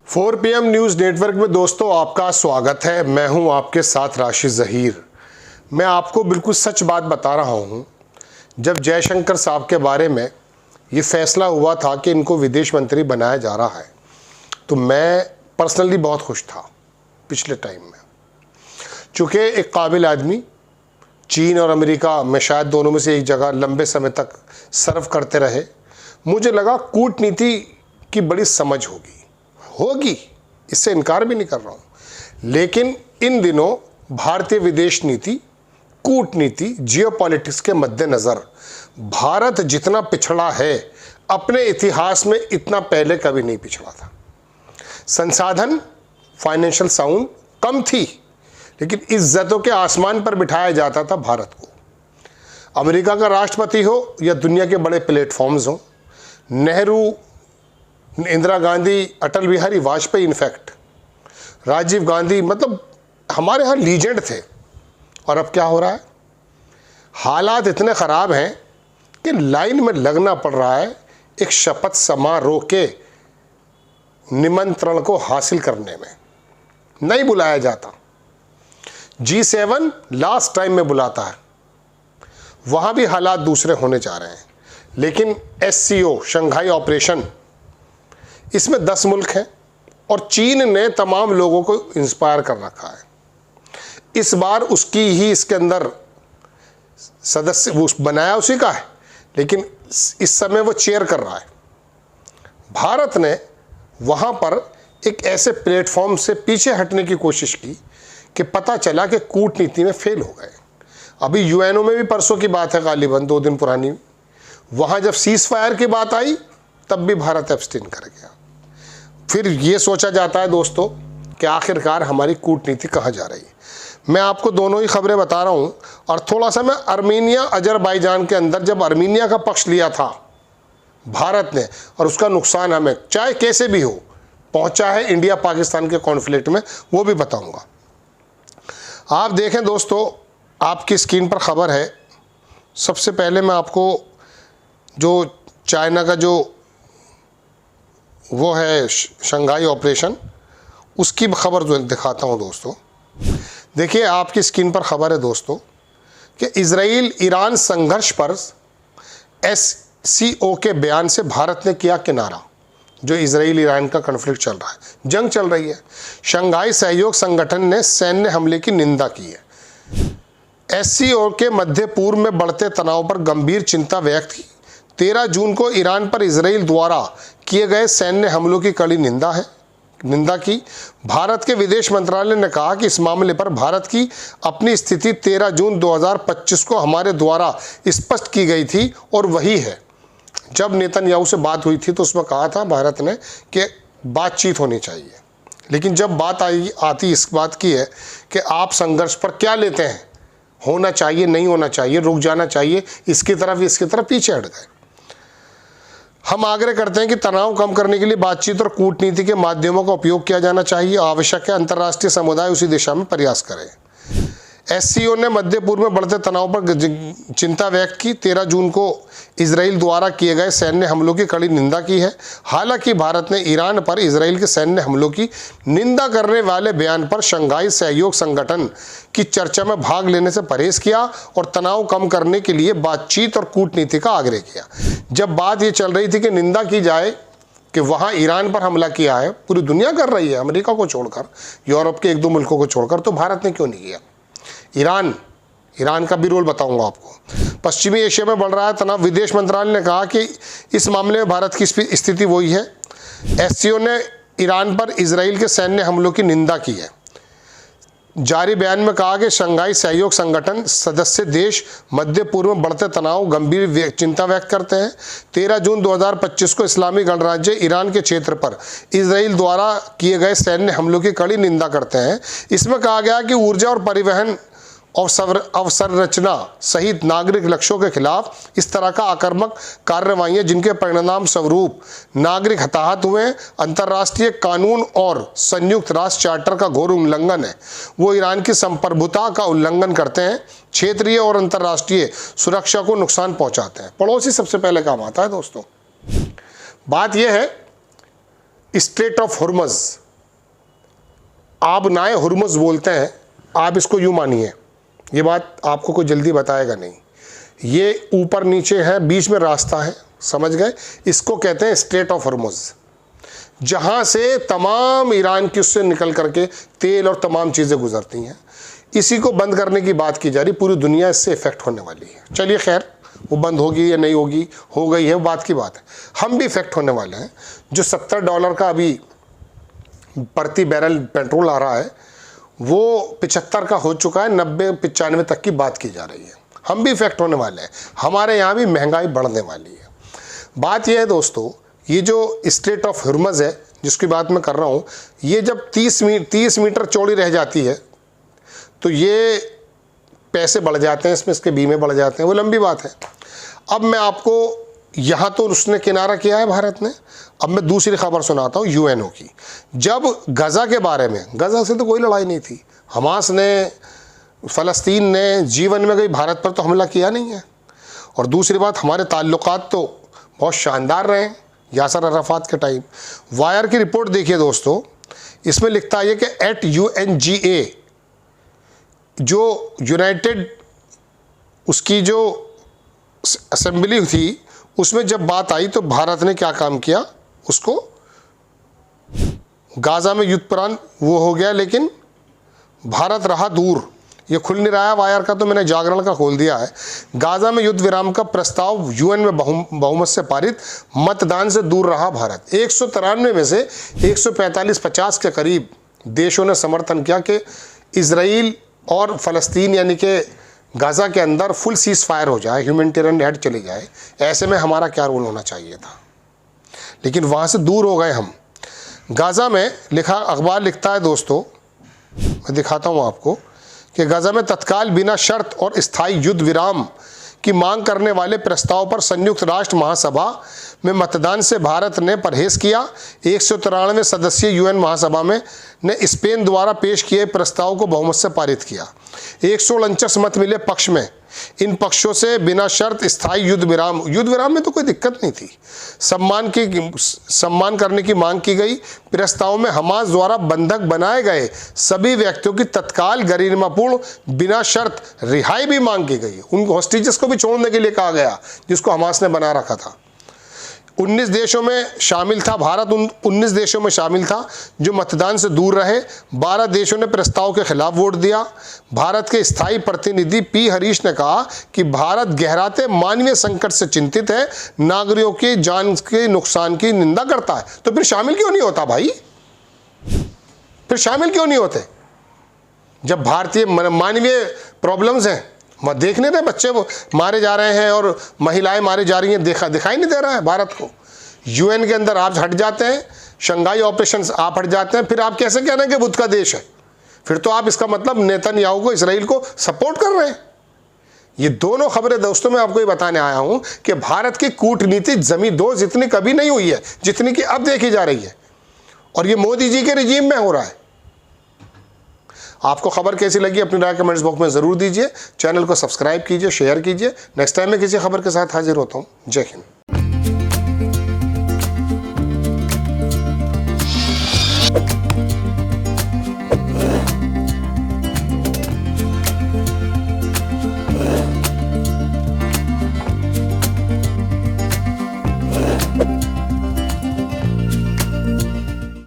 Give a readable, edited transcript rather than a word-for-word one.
4 PM news network में दोस्तों आपका स्वागत है। मैं हूं आपके साथ राशिद ज़हीर। मैं आपको बिल्कुल सच बात बता रहा हूं। जब जयशंकर साहब के बारे में ये फैसला हुआ था कि इनको विदेश मंत्री बनाया जा रहा है, तो मैं पर्सनली बहुत खुश था पिछले टाइम में, चूँकि एक काबिल आदमी चीन और अमेरिका में शायद दोनों में से एक जगह लंबे समय तक सर्व करते रहे। मुझे लगा कूटनीति की बड़ी समझ होगी, इससे इनकार भी नहीं कर रहा हूँ। लेकिन इन दिनों भारतीय विदेश नीति, कूटनीति, जियोपॉलिटिक्स के मद्देनज़र भारत जितना पिछड़ा है, अपने इतिहास में इतना पहले कभी नहीं पिछड़ा था। संसाधन, फाइनेंशियल साउंड कम थी, लेकिन इज्जतों के आसमान पर बिठाया जाता था भारत को। अमेरिका का राष्ट्रपति हो या दुनिया के बड़े प्लेटफॉर्म्स हो, नेहरू, इंदिरा गांधी, अटल बिहारी वाजपेयी, इनफैक्ट राजीव गांधी, मतलब हमारे यहाँ लीजेंड थे। और अब क्या हो रहा है? हालात इतने ख़राब हैं कि लाइन में लगना पड़ रहा है एक शपथ समारोह के निमंत्रण को हासिल करने में। नहीं बुलाया जाता। G7 लास्ट टाइम में बुलाता है, वहाँ भी हालात दूसरे होने जा रहे हैं। लेकिन SCO, शंघाई ऑपरेशन, इसमें 10 मुल्क हैं और चीन ने तमाम लोगों को इंस्पायर कर रखा है। इस बार उसकी ही इसके अंदर सदस्य बनाया उसी का है, लेकिन इस समय वो चेयर कर रहा है। भारत ने वहाँ पर एक ऐसे प्लेटफॉर्म से पीछे हटने की कोशिश की कि पता चला कि कूटनीति में फेल हो गए। अभी UNO में भी परसों की बात है, गालिबन 2 दिन पुरानी, वहाँ जब सीज फायर की बात आई तब भी भारत एब्सटेन कर गया। फिर ये सोचा जाता है दोस्तों कि आखिरकार हमारी कूटनीति कहाँ जा रही है। मैं आपको दोनों ही खबरें बता रहा हूँ। और थोड़ा सा मैं अर्मीनिया, अजरबैजान के अंदर जब अर्मीनिया का पक्ष लिया था भारत ने, और उसका नुकसान हमें चाहे कैसे भी हो पहुँचा है इंडिया पाकिस्तान के कॉन्फ्लिक्ट में, वो भी बताऊँगा। आप देखें दोस्तों, आपकी स्क्रीन पर खबर है। सबसे पहले मैं आपको जो चाइना का जो वो है शंघाई ऑपरेशन, उसकी खबर जो दिखाता हूँ दोस्तों। देखिए आपकी स्क्रीन पर खबर है दोस्तों कि इजराइल ईरान संघर्ष पर SCO के बयान से भारत ने किया किनारा। जो इजराइल ईरान का कॉन्फ्लिक्ट चल रहा है, जंग चल रही है, शंघाई सहयोग संगठन ने सैन्य हमले की निंदा की है। SCO के मध्य पूर्व में बढ़ते तनाव पर गंभीर चिंता व्यक्त की। 13 जून को ईरान पर इजराइल द्वारा किए गए सैन्य हमलों की कड़ी निंदा की। भारत के विदेश मंत्रालय ने कहा कि इस मामले पर भारत की अपनी स्थिति 13 जून 2025 को हमारे द्वारा स्पष्ट की गई थी और वही है। जब नेतन्याहू से बात हुई थी तो उसमें कहा था भारत ने कि बातचीत होनी चाहिए, लेकिन जब बात आती इस बात की है कि आप संघर्ष पर क्या लेते हैं, होना चाहिए, नहीं होना चाहिए, रुक जाना चाहिए, इसकी तरफ पीछे हट गए। हम आग्रह करते हैं कि तनाव कम करने के लिए बातचीत और कूटनीति के माध्यमों का उपयोग किया जाना चाहिए। आवश्यक है अंतर्राष्ट्रीय समुदाय उसी दिशा में प्रयास करे। SCO ने मध्य पूर्व में बढ़ते तनाव पर चिंता व्यक्त की। 13 जून को इजराइल द्वारा किए गए सैन्य हमलों की कड़ी निंदा की है। हालांकि भारत ने ईरान पर इजराइल के सैन्य हमलों की निंदा करने वाले बयान पर शंघाई सहयोग संगठन की चर्चा में भाग लेने से परहेज किया और तनाव कम करने के लिए बातचीत और कूटनीति का आग्रह किया। जब बात ये चल रही थी कि निंदा की जाए कि वहाँ ईरान पर हमला किया है, पूरी दुनिया कर रही है, अमेरिका को छोड़कर, यूरोप के 1-2 मुल्कों को छोड़कर, तो भारत ने क्यों नहीं किया? ईरान का भी रोल बताऊंगा आपको। पश्चिमी एशिया में बढ़ रहा है तनाव। विदेश मंत्रालय ने कहा कि इस मामले में भारत की स्थिति वही है। SCO ने ईरान पर इजराइल के सैन्य हमलों की निंदा की है। जारी बयान में कहा कि शंघाई सहयोग संगठन सदस्य देश मध्य पूर्व में बढ़ते तनाव गंभीर चिंता व्यक्त करते हैं। 13 जून 2025 को इस्लामी गणराज्य ईरान के क्षेत्र पर इजराइल द्वारा किए गए सैन्य हमलों की कड़ी निंदा करते हैं। इसमें कहा गया कि ऊर्जा और परिवहन अवसंरचना सहित नागरिक लक्ष्यों के खिलाफ इस तरह का आक्रामक कार्रवाइयां जिनके परिणाम स्वरूप नागरिक हताहत हुए, अंतर्राष्ट्रीय कानून और संयुक्त राष्ट्र चार्टर का घोर उल्लंघन है। वो ईरान की संप्रभुता का उल्लंघन करते हैं, क्षेत्रीय और अंतर्राष्ट्रीय सुरक्षा को नुकसान पहुंचाते हैं। पड़ोसी सबसे पहले काम आता है दोस्तों। बात यह है स्ट्रेट ऑफ हुर्मुज़, आबनाए हुर्मुज़ बोलते हैं, आप इसको यूँ मानिए, ये बात आपको कोई जल्दी बताएगा नहीं, ये ऊपर नीचे है, बीच में रास्ता है, समझ गए, इसको कहते हैं स्ट्रेट ऑफ हुर्मुज़, जहाँ से तमाम ईरान की उससे निकल करके तेल और तमाम चीज़ें गुजरती हैं। इसी को बंद करने की बात की जा रही, पूरी दुनिया इससे इफ़ेक्ट होने वाली है। चलिए खैर, वो बंद होगी या नहीं होगी, हो गई है, बात की बात है, हम भी इफ़ेक्ट होने वाले हैं। जो $70 का अभी प्रति बैरल पेट्रोल आ रहा है, वो 75 का हो चुका है, 90-95 तक की बात की जा रही है। हम भी इफ़ेक्ट होने वाले हैं, हमारे यहाँ भी महंगाई बढ़ने वाली है। बात यह है दोस्तों, ये जो स्ट्रेट ऑफ हुर्मुज़ है जिसकी बात मैं कर रहा हूँ, ये जब 30 मीटर चौड़ी रह जाती है तो ये पैसे बढ़ जाते हैं, इसमें इसके बीमे बढ़ जाते हैं, वो लंबी बात है। अब मैं आपको, यहाँ तो उसने किनारा किया है भारत ने, अब मैं दूसरी खबर सुनाता हूँ यूएनओ की। जब गज़ा के बारे में, गज़ा से तो कोई लड़ाई नहीं थी, हमास ने, फ़लस्तीन ने जीवन में कभी भारत पर तो हमला किया नहीं है। और दूसरी बात, हमारे ताल्लुकात तो बहुत शानदार रहे हैं यासर अराफात के टाइम। वायर की रिपोर्ट देखिए दोस्तों, इसमें लिखता है कि एट UNGA, जो यूनाइटेड उसकी जो असेंबली थी, उसमें जब बात आई तो भारत ने क्या काम किया, उसको गाज़ा में युद्ध प्रांत वो हो गया, लेकिन भारत रहा दूर। ये खुल नहीं रहा है वायर का, तो मैंने जागरण का खोल दिया है। गाज़ा में युद्ध विराम का प्रस्ताव यूएन में बहुमत से पारित, मतदान से दूर रहा भारत। 193 में से 145-50 के करीब देशों ने समर्थन किया कि इजराइल और फ़लस्तीन यानी कि गाज़ा के अंदर फुल सीज़ फायर हो जाए, ह्यूमैनिटेरियन एड चली जाए। ऐसे में हमारा क्या रोल होना चाहिए था, लेकिन वहाँ से दूर हो गए हम। गाज़ा में लिखा, अखबार लिखता है दोस्तों, मैं दिखाता हूँ आपको, कि गाज़ा में तत्काल बिना शर्त और स्थायी युद्ध विराम की मांग करने वाले प्रस्ताव पर संयुक्त राष्ट्र महासभा में मतदान से भारत ने परहेज किया। 193 सदस्यीय यूएन महासभा में ने स्पेन द्वारा पेश किए प्रस्ताव को बहुमत से पारित किया। 149 मत मिले पक्ष में। इन पक्षों से बिना शर्त स्थायी युद्ध विराम में तो कोई दिक्कत नहीं थी, सम्मान करने की मांग की गई। प्रस्ताव में हमास द्वारा बंधक बनाए गए सभी व्यक्तियों की तत्काल गरिमापूर्ण बिना शर्त रिहाई भी मांग की गई। उनको हॉस्टेजेस को भी छोड़ने के लिए कहा गया जिसको हमास ने बना रखा था। 19 देशों में शामिल था भारत, 19 देशों में शामिल था जो मतदान से दूर रहे। 12 देशों ने प्रस्ताव के खिलाफ वोट दिया। भारत के स्थायी प्रतिनिधि पी हरीश ने कहा कि भारत गहराते मानवीय संकट से चिंतित है, नागरिकों की जान के नुकसान की निंदा करता है। तो फिर शामिल क्यों नहीं होता भाई, फिर शामिल क्यों नहीं होते? जब भारतीय मानवीय प्रॉब्लम्स हैं, मत देखने रहे, बच्चे वो मारे जा रहे हैं और महिलाएं मारी जा रही हैं, दिखाई नहीं दे रहा है भारत को। यूएन के अंदर आप हट जाते हैं, शंघाई ऑपरेशंस आप हट जाते हैं, फिर आप कैसे कह रहे हैं कि बुद्ध का देश है? फिर तो आप इसका मतलब नेतन्याहू को, इसराइल को सपोर्ट कर रहे हैं। ये दोनों खबरें दोस्तों मैं आपको ये बताने आया हूं कि भारत की कूटनीति जमी दो जितनी कभी नहीं हुई है, जितनी कि अब देखी जा रही है, और ये मोदी जी के रिजीम में हो रहा है। आपको खबर कैसी लगी अपनी राय कमेंट्स बॉक्स में ज़रूर दीजिए। चैनल को सब्सक्राइब कीजिए, शेयर कीजिए। नेक्स्ट टाइम मैं किसी खबर के साथ हाजिर होता हूँ। जय हिंद।